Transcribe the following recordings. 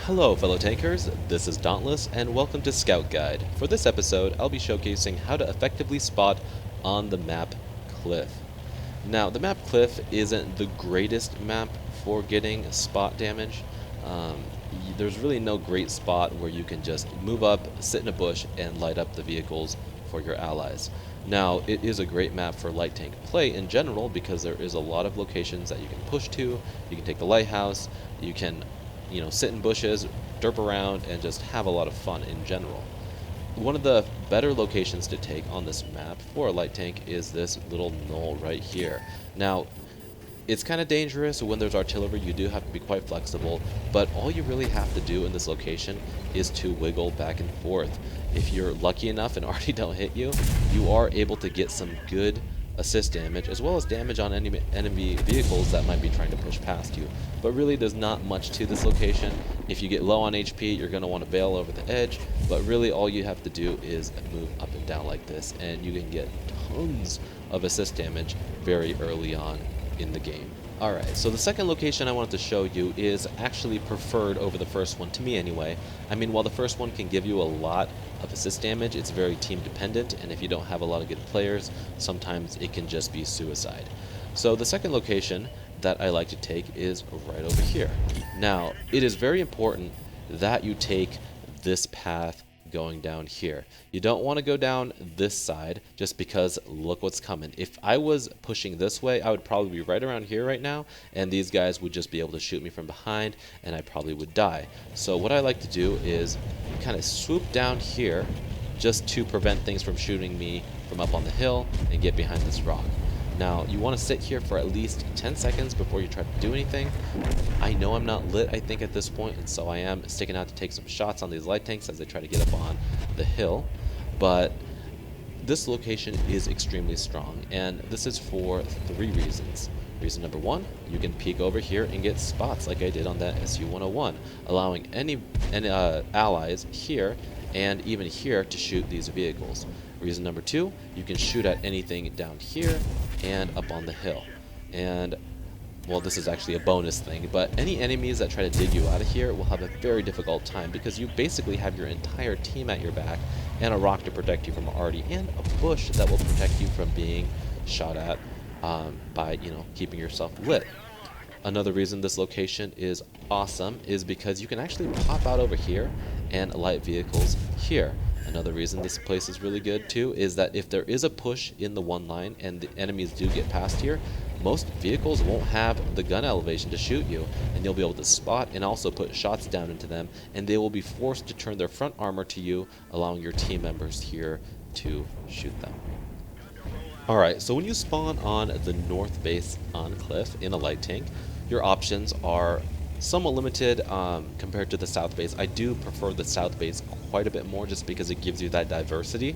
Hello fellow tankers, this is Dauntless and welcome to Scout Guide. For this episode, I'll be showcasing how to effectively spot on the map Cliff. Now, the map Cliff isn't the greatest map for getting spot damage. There's really no great spot where you can just move up, sit in a bush, and light up the vehicles for your allies. Now, it is a great map for light tank play in general because there is a lot of locations that you can push to. You can take the lighthouse, you can sit in bushes, derp around, and just have a lot of fun in general. One of the better locations to take on this map for a light tank is this little knoll right here. Now, it's kind of dangerous when there's artillery. You do have to be quite flexible, but all you really have to do in this location is to wiggle back and forth. If you're lucky enough and already don't hit you, you are able to get some good assist damage as well as damage on enemy vehicles that might be trying to push past you. But really there's not much to this location. If you get low on HP, you're going to want to bail over the edge, but really all you have to do is move up and down like this and you can get tons of assist damage very early on in the game. Alright, so the second location I wanted to show you is actually preferred over the first one, to me anyway. I mean, while the first one can give you a lot of assist damage, it's very team dependent, and if you don't have a lot of good players, sometimes it can just be suicide. So the second location that I like to take is right over here. Now, it is very important that you take this path going down here. You don't want to go down this side just because look what's coming. If I was pushing this way, I would probably be right around here right now, and these guys would just be able to shoot me from behind, and I probably would die. So what I like to do is kind of swoop down here just to prevent things from shooting me from up on the hill and get behind this rock. Now, you want to sit here for at least 10 seconds before you try to do anything. I know I'm not lit, I think, at this point, and so I am sticking out to take some shots on these light tanks as they try to get up on the hill. But this location is extremely strong, and this is for 3 reasons. Reason number 1, you can peek over here and get spots like I did on that SU-101, allowing any allies here and even here to shoot these vehicles. Reason number 2, you can shoot at anything down here and up on the hill. And, well, this is actually a bonus thing, but any enemies that try to dig you out of here will have a very difficult time because you basically have your entire team at your back and a rock to protect you from arty and a bush that will protect you from being shot at by, keeping yourself lit. Another reason this location is awesome is because you can actually pop out over here and light vehicles here. Another reason this place is really good too is that if there is a push in the one line and the enemies do get past here, most vehicles won't have the gun elevation to shoot you, and you'll be able to spot and also put shots down into them, and they will be forced to turn their front armor to you, allowing your team members here to shoot them. Alright, so when you spawn on the north base on Cliff in a light tank, your options are somewhat limited compared to the south base. I do prefer the south base quite a bit more just because it gives you that diversity.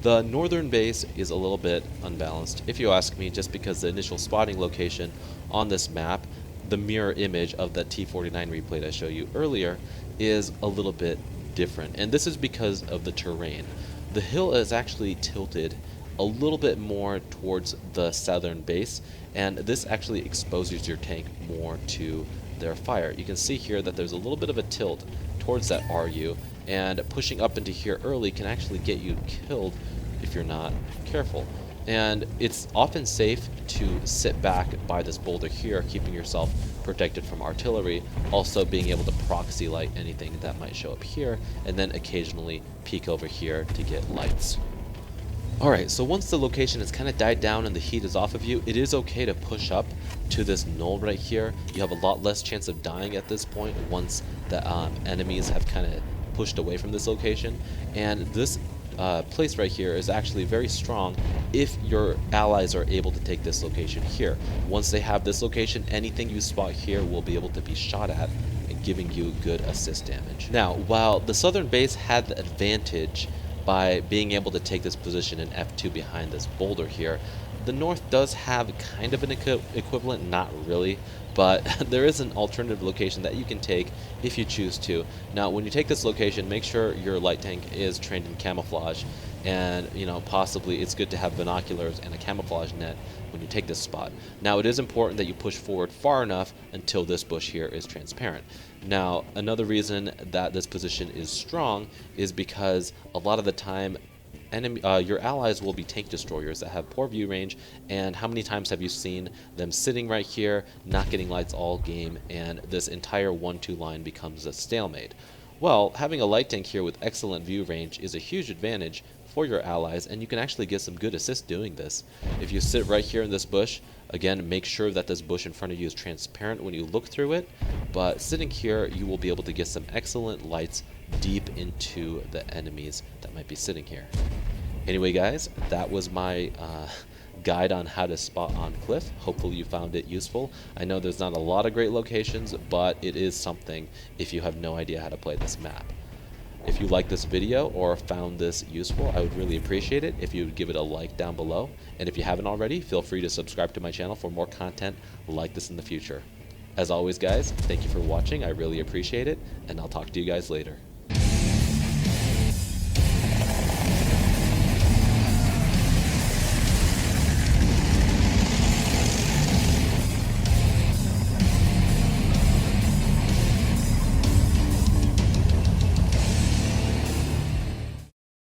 The northern base is a little bit unbalanced, if you ask me, just because the initial spotting location on this map, the mirror image of the T-49 replay I showed you earlier, is a little bit different. And this is because of the terrain. The hill is actually tilted a little bit more towards the southern base, and this actually exposes your tank more to their fire. You can see here that there's a little bit of a tilt towards that RU, and pushing up into here early can actually get you killed if you're not careful. And it's often safe to sit back by this boulder here, keeping yourself protected from artillery, also being able to proxy light anything that might show up here, and then occasionally peek over here to get lights. Alright, so once the location has kind of died down and the heat is off of you, it is okay to push up to this knoll right here. You have a lot less chance of dying at this point once the enemies have kind of pushed away from this location. And this place right here is actually very strong if your allies are able to take this location here. Once they have this location, anything you spot here will be able to be shot at and giving you good assist damage. Now, while the southern base had the advantage by being able to take this position in F2 behind this boulder here, the north does have kind of an equivalent, not really, but there is an alternative location that you can take if you choose to. Now, when you take this location, make sure your light tank is trained in camouflage, and possibly it's good to have binoculars and a camouflage net when you take this spot. Now, it is important that you push forward far enough until this bush here is transparent. Now, another reason that this position is strong is because a lot of the time your allies will be tank destroyers that have poor view range, and how many times have you seen them sitting right here, not getting lights all game, and this entire 1-2 line becomes a stalemate? Well, having a light tank here with excellent view range is a huge advantage for your allies, and you can actually get some good assists doing this. If you sit right here in this bush, again, make sure that this bush in front of you is transparent when you look through it, but sitting here, you will be able to get some excellent lights deep into the enemies that might be sitting here. Anyway, guys, that was my guide on how to spot on cliff. Hopefully you found it useful. I know there's not a lot of great locations, but it is something if you have no idea how to play this map. If you liked this video or found this useful, I would really appreciate it if you would give it a like down below. And if you haven't already, feel free to subscribe to my channel for more content like this in the future. As always, guys, thank you for watching. I really appreciate it, and I'll talk to you guys later.